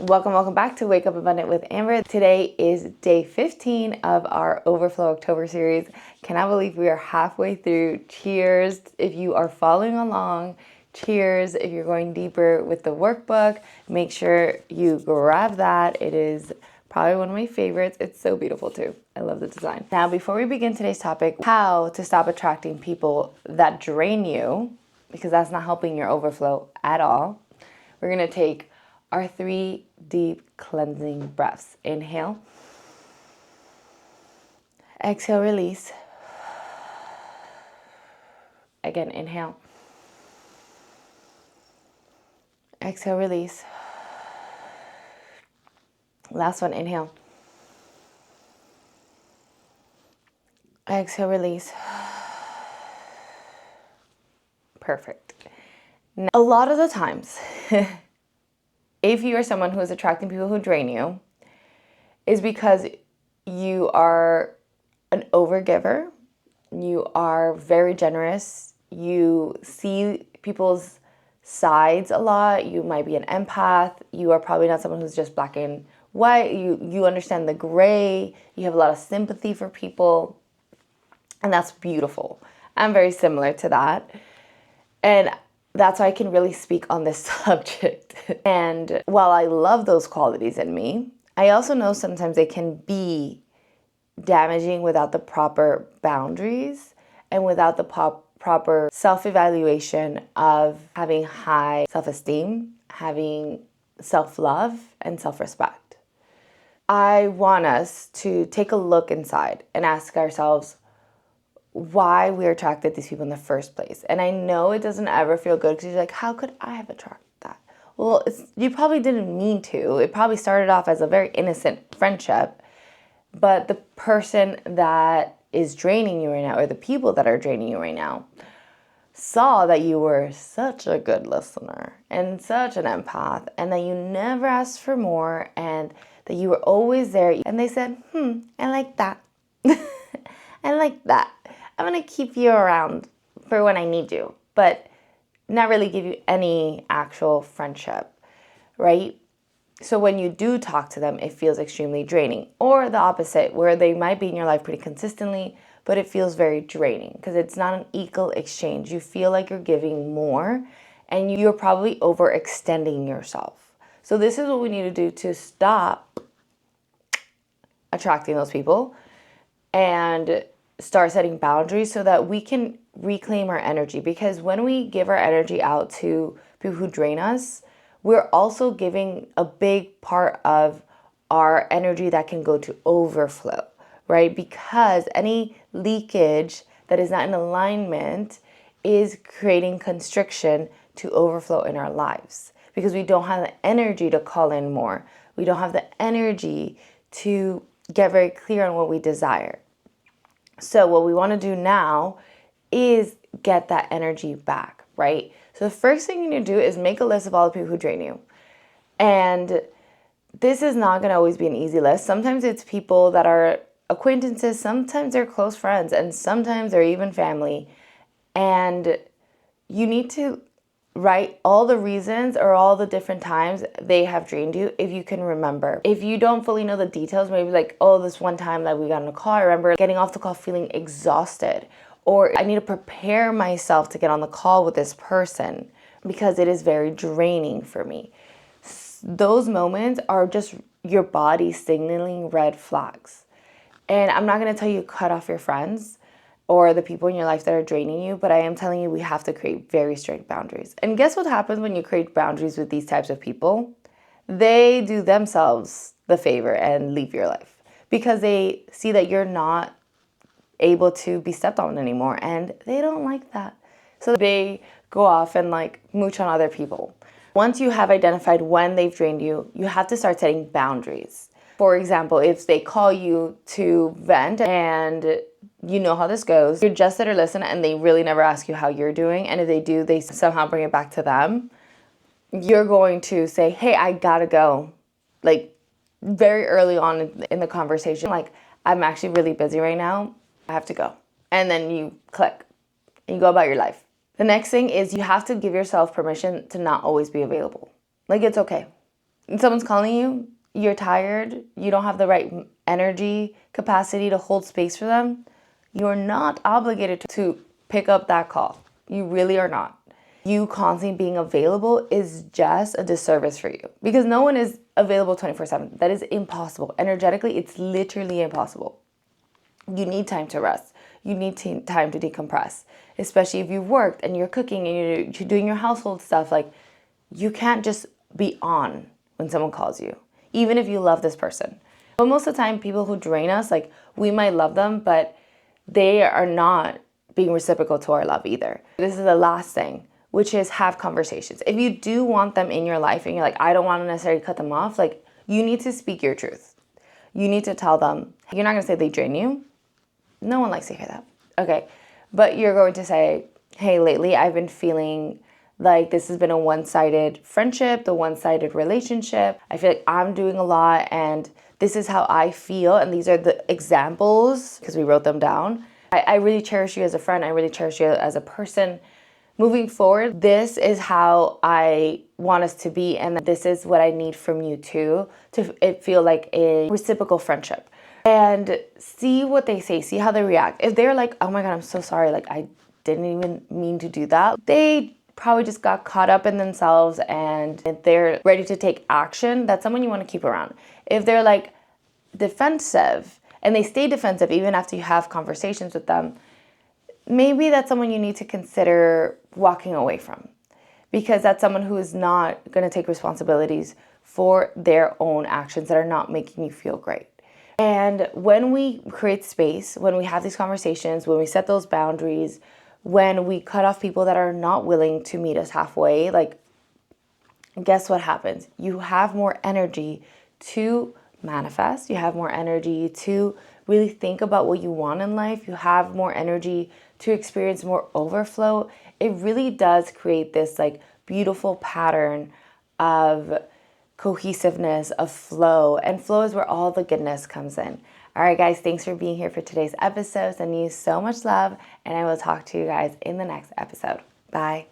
Welcome back to Wake Up Abundant with Amber. Today is day 15 of our Overflow October series. Cannot believe we are halfway through. Cheers if you are following along. Cheers if you're going deeper with the workbook. Make sure you grab that. It is probably one of my favorites. It's so beautiful too. I love the design. Now, before we begin today's topic, how to stop attracting people that drain you, because that's not helping your overflow at all. We're going to take our 3 deep cleansing breaths. Inhale. Exhale, release. Again, inhale. Exhale, release. Last one, inhale. Exhale, release. Perfect. Now, a lot of the times, if you are someone who is attracting people who drain you, is because you are an overgiver, you are very generous, you see people's sides a lot, you might be an empath, you are probably not someone who's just black and white, you understand the gray, you have a lot of sympathy for people, and that's beautiful. I'm very similar to that. And that's why I can really speak on this subject. And while I love those qualities in me, I also know sometimes they can be damaging without the proper boundaries and without the proper self-evaluation of having high self-esteem, having self-love, and self-respect. I want us to take a look inside and ask ourselves, why we're attracted to these people in the first place. And I know it doesn't ever feel good because you're like, how could I have attracted that? Well, you probably didn't mean to. It probably started off as a very innocent friendship, but the person that is draining you right now, or the people that are draining you right now, saw that you were such a good listener and such an empath, and that you never asked for more, and that you were always there. And they said, I like that. I like that. I'm going to keep you around for when I need you, but not really give you any actual friendship, right? So when you do talk to them, it feels extremely draining. Or the opposite, where they might be in your life pretty consistently, but it feels very draining because it's not an equal exchange. You feel like you're giving more, and you're probably overextending yourself. So this is what we need to do to stop attracting those people and start setting boundaries so that we can reclaim our energy. Because when we give our energy out to people who drain us, we're also giving a big part of our energy that can go to overflow, right? Because any leakage that is not in alignment is creating constriction to overflow in our lives, because we don't have the energy to call in more. We don't have the energy to get very clear on what we desire. So what we want to do now is get that energy back, right? So the first thing you need to do is make a list of all the people who drain you. And this is not going to always be an easy list. Sometimes it's people that are acquaintances, sometimes they're close friends, and sometimes they're even family. And you need to write all the reasons or all the different times they have drained you, if you can remember. If you don't fully know the details, maybe like, oh, this one time that we got on a call, I remember getting off the call feeling exhausted, or I need to prepare myself to get on the call with this person because it is very draining for me. Those moments are just your body signaling red flags. And I'm not going to tell you cut off your friends or the people in your life that are draining you, but I am telling you we have to create very strict boundaries. And guess what happens when you create boundaries with these types of people? They do themselves the favor and leave your life because they see that you're not able to be stepped on anymore, and they don't like that. So they go off and like mooch on other people. Once you have identified when they've drained you, you have to start setting boundaries. For example, if they call you to vent and you know how this goes, you're just there to listen and they really never ask you how you're doing, and if they do, they somehow bring it back to them, you're going to say, hey, I gotta go. Like very early on in the conversation, like, I'm actually really busy right now, I have to go. And then you click and you go about your life. The next thing is you have to give yourself permission to not always be available. Like, it's okay. someone's calling you, you're tired, you don't have the right energy capacity to hold space for them, you're not obligated to pick up that call. You really are not. You constantly being available is just a disservice for you because no one is available 24/7. That is impossible. Energetically, it's literally impossible. You need time to rest. You need time to decompress, especially if you've worked and you're cooking and you're doing your household stuff. Like, you can't just be on when someone calls you, even if you love this person. But most of the time, people who drain us, like, we might love them, but they are not being reciprocal to our love either. This is the last thing, which is have conversations. If you do want them in your life and you're like, I don't want to necessarily cut them off, like, you need to speak your truth. You need to tell them. You're not going to say they drain you. No one likes to hear that. Okay. But you're going to say, hey, lately I've been feeling like this has been a one-sided friendship, the one-sided relationship. I feel like I'm doing a lot and this is how I feel. And these are the examples because we wrote them down. I really cherish you as a friend. I really cherish you as a person. Moving forward, this is how I want us to be. And this is what I need from you too, to it feel like a reciprocal friendship. And see what they say, see how they react. If they're like, oh my God, I'm so sorry. Like, I didn't even mean to do that. They probably just got caught up in themselves and if they're ready to take action, that's someone you want to keep around. If they're like defensive and they stay defensive even after you have conversations with them, maybe that's someone you need to consider walking away from because that's someone who is not going to take responsibilities for their own actions that are not making you feel great. And when we create space, when we have these conversations, when we set those boundaries, when we cut off people that are not willing to meet us halfway, like, guess what happens? You have more energy to manifest. You have more energy to really think about what you want in life. You have more energy to experience more overflow. It really does create this like beautiful pattern of cohesiveness, of flow. And flow is where all the goodness comes in. All right, guys, thanks for being here for today's episode. Sending you so much love, and I will talk to you guys in the next episode. Bye.